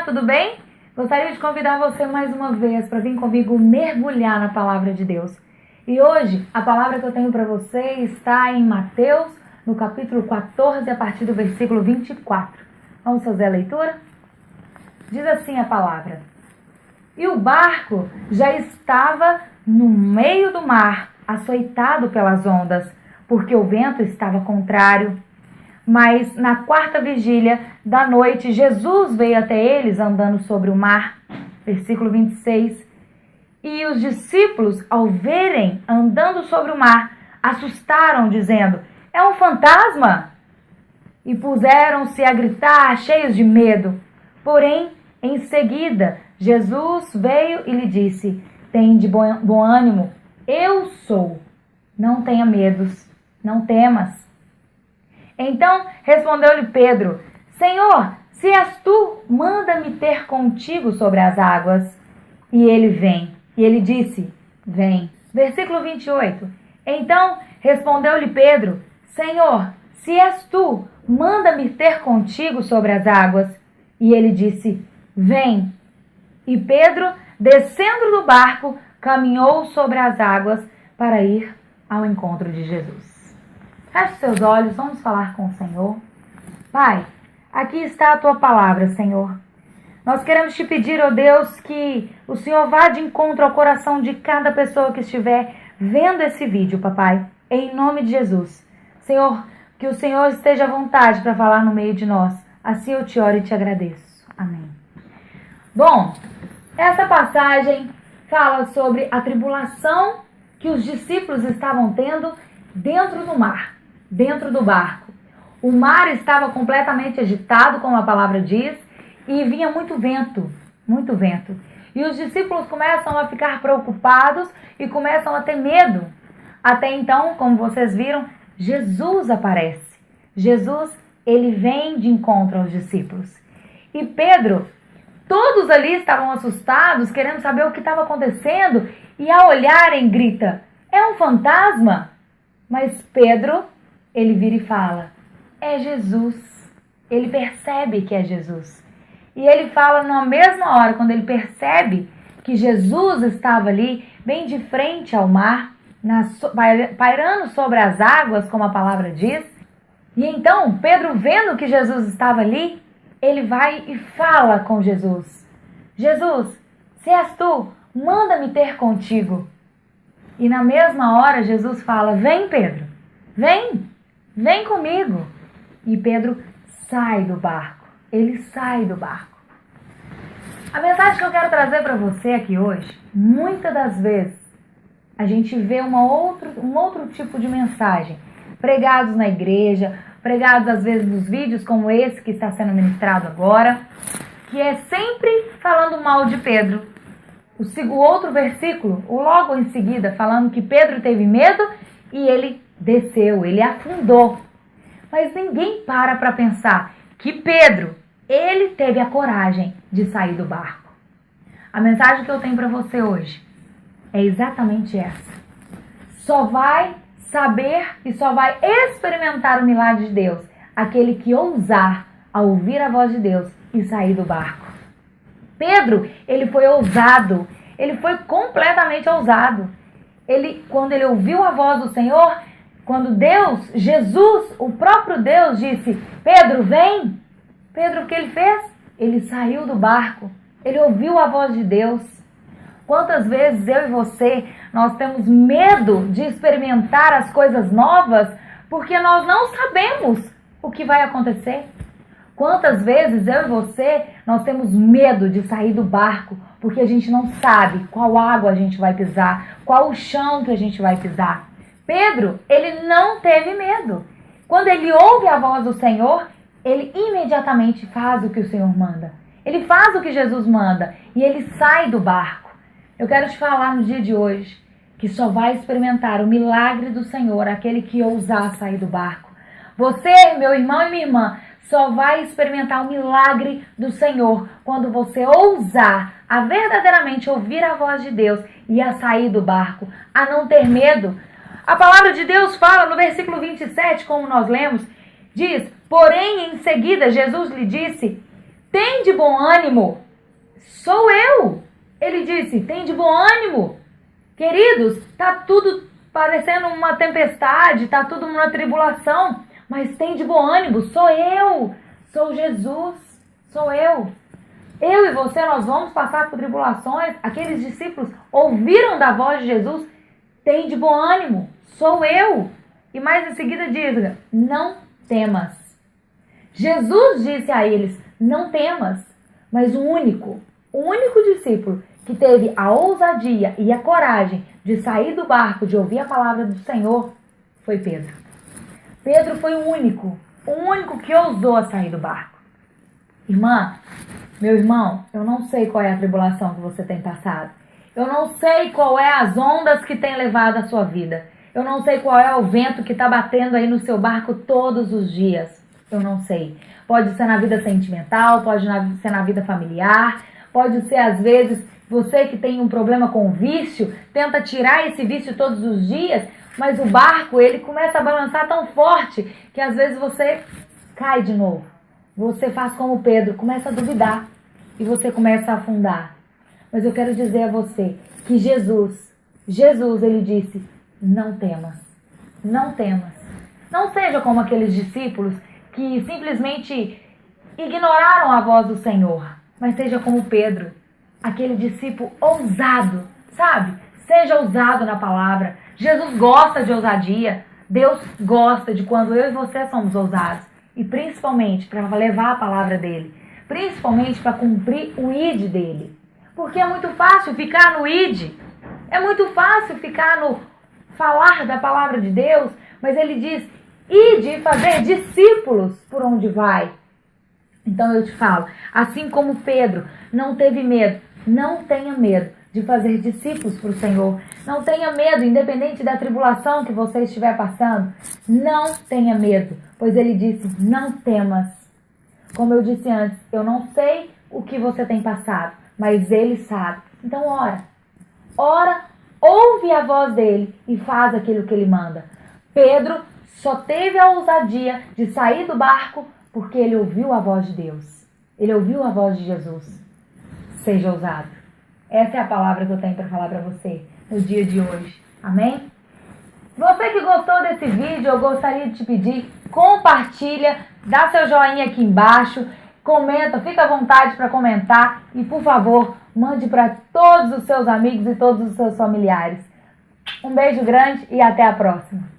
tudo bem? Gostaria de convidar você mais uma vez para vir comigo mergulhar na palavra de Deus. E hoje, a palavra que eu tenho para você está em Mateus, no capítulo 14, a partir do versículo 24. Vamos fazer a leitura? Diz assim a palavra: E o barco já estava no meio do mar, açoitado pelas ondas, porque o vento estava contrário. Mas na quarta vigília da noite, Jesus veio até eles andando sobre o mar. Versículo 26. E os discípulos, ao verem andando sobre o mar, assustaram, dizendo: É um fantasma! E puseram-se a gritar, cheios de medo. Porém, em seguida, Jesus veio e lhe disse: Tende bom ânimo, eu sou. Não tenha medos, não temas. Então respondeu-lhe Pedro: Senhor, se és tu, manda-me ter contigo sobre as águas. E ele disse: Vem. Versículo 28. Então respondeu-lhe Pedro: Senhor, se és tu, manda-me ter contigo sobre as águas. E ele disse: Vem. E Pedro, descendo do barco, caminhou sobre as águas para ir ao encontro de Jesus. Feche seus olhos, vamos falar com o Senhor. Pai, aqui está a tua palavra, Senhor. Nós queremos te pedir, ó Deus, que o Senhor vá de encontro ao coração de cada pessoa que estiver vendo esse vídeo, papai, em nome de Jesus. Senhor, que o Senhor esteja à vontade para falar no meio de nós. Assim eu te oro e te agradeço. Amém. Bom, essa passagem fala sobre a tribulação que os discípulos estavam tendo dentro do mar, dentro do barco. O mar estava completamente agitado, como a palavra diz, e vinha muito vento, muito vento. E os discípulos começam a ficar preocupados e começam a ter medo. Até então, como vocês viram, Jesus aparece. Jesus, ele vem de encontro aos discípulos. E Pedro, todos ali estavam assustados, querendo saber o que estava acontecendo, e ao olharem grita: É um fantasma? Mas Pedro, ele vira e fala: É Jesus. Ele percebe que é Jesus. E ele fala na mesma hora, quando ele percebe que Jesus estava ali, bem de frente ao mar, pairando sobre as águas, como a palavra diz. E então, Pedro, vendo que Jesus estava ali, ele vai e fala com Jesus: Jesus, se és tu, manda-me ter contigo. E na mesma hora Jesus fala: Vem, Pedro, vem comigo. E Pedro sai do barco, ele sai do barco. A mensagem que eu quero trazer para você aqui hoje, muitas das vezes, a gente vê um outro tipo de mensagem, pregados na igreja, pregados às vezes nos vídeos como esse que está sendo ministrado agora, que é sempre falando mal de Pedro. O outro versículo, logo em seguida, falando que Pedro teve medo e ele desceu, ele afundou. Mas ninguém para pensar que Pedro, ele teve a coragem de sair do barco. A mensagem que eu tenho para você hoje é exatamente essa. Só vai saber e só vai experimentar o milagre de Deus aquele que ousar a ouvir a voz de Deus e sair do barco. Pedro, ele foi ousado, ele foi completamente ousado. Quando ele ouviu a voz do Senhor, quando Jesus, o próprio Deus disse: Pedro, vem. Pedro, o que ele fez? Ele saiu do barco, ele ouviu a voz de Deus. Quantas vezes eu e você, nós temos medo de experimentar as coisas novas porque nós não sabemos o que vai acontecer? Quantas vezes eu e você, nós temos medo de sair do barco porque a gente não sabe qual água a gente vai pisar, qual o chão que a gente vai pisar. Pedro, ele não teve medo. Quando ele ouve a voz do Senhor, ele imediatamente faz o que o Senhor manda. Ele faz o que Jesus manda e ele sai do barco. Eu quero te falar no dia de hoje que só vai experimentar o milagre do Senhor aquele que ousar sair do barco. Você, meu irmão e minha irmã, só vai experimentar o milagre do Senhor quando você ousar a verdadeiramente ouvir a voz de Deus e a sair do barco, a não ter medo. A palavra de Deus fala no versículo 27, como nós lemos, diz: Porém, em seguida, Jesus lhe disse: tem de bom ânimo, sou eu. Ele disse, tem de bom ânimo. Queridos, tá tudo parecendo uma tempestade, tá tudo uma tribulação, mas tem de bom ânimo, sou eu, sou Jesus, sou eu. Eu e você, nós vamos passar por tribulações. Aqueles discípulos ouviram da voz de Jesus, tem de bom ânimo, sou eu. E mais em seguida diz, não temas. Jesus disse a eles, não temas, mas o único discípulo que teve a ousadia e a coragem de sair do barco, de ouvir a palavra do Senhor, foi Pedro. Pedro foi o único que ousou sair do barco. Irmã, meu irmão, eu não sei qual é a tribulação que você tem passado. Eu não sei qual é as ondas que tem levado a sua vida. Eu não sei qual é o vento que está batendo aí no seu barco todos os dias. Eu não sei. Pode ser na vida sentimental, pode ser na vida familiar, pode ser às vezes você que tem um problema com o vício, tenta tirar esse vício todos os dias, mas o barco ele começa a balançar tão forte que às vezes você cai de novo. Você faz como Pedro, começa a duvidar e você começa a afundar. Mas eu quero dizer a você que Jesus, ele disse, não temas, não temas. Não seja como aqueles discípulos que simplesmente ignoraram a voz do Senhor, mas seja como Pedro, aquele discípulo ousado, sabe? Seja ousado na palavra. Jesus gosta de ousadia. Deus gosta de quando eu e você somos ousados. E principalmente para levar a palavra dele. Principalmente para cumprir o id dele. Porque é muito fácil ficar no id. É muito fácil ficar no falar da palavra de Deus. Mas ele diz, ide e fazer discípulos por onde vai. Então eu te falo, assim como Pedro não teve medo, não tenha medo de fazer discípulos para o Senhor. Não tenha medo, independente da tribulação que você estiver passando. Não tenha medo, pois ele disse, não temas. Como eu disse antes, eu não sei o que você tem passado, mas ele sabe. Então ora, ouve a voz dele e faz aquilo que ele manda. Pedro só teve a ousadia de sair do barco porque ele ouviu a voz de Deus. Ele ouviu a voz de Jesus. Seja ousado. Essa é a palavra que eu tenho para falar para você no dia de hoje. Amém? Você que gostou desse vídeo, eu gostaria de te pedir, compartilha, dá seu joinha aqui embaixo, comenta, fica à vontade para comentar e, por favor, mande para todos os seus amigos e todos os seus familiares. Um beijo grande e até a próxima.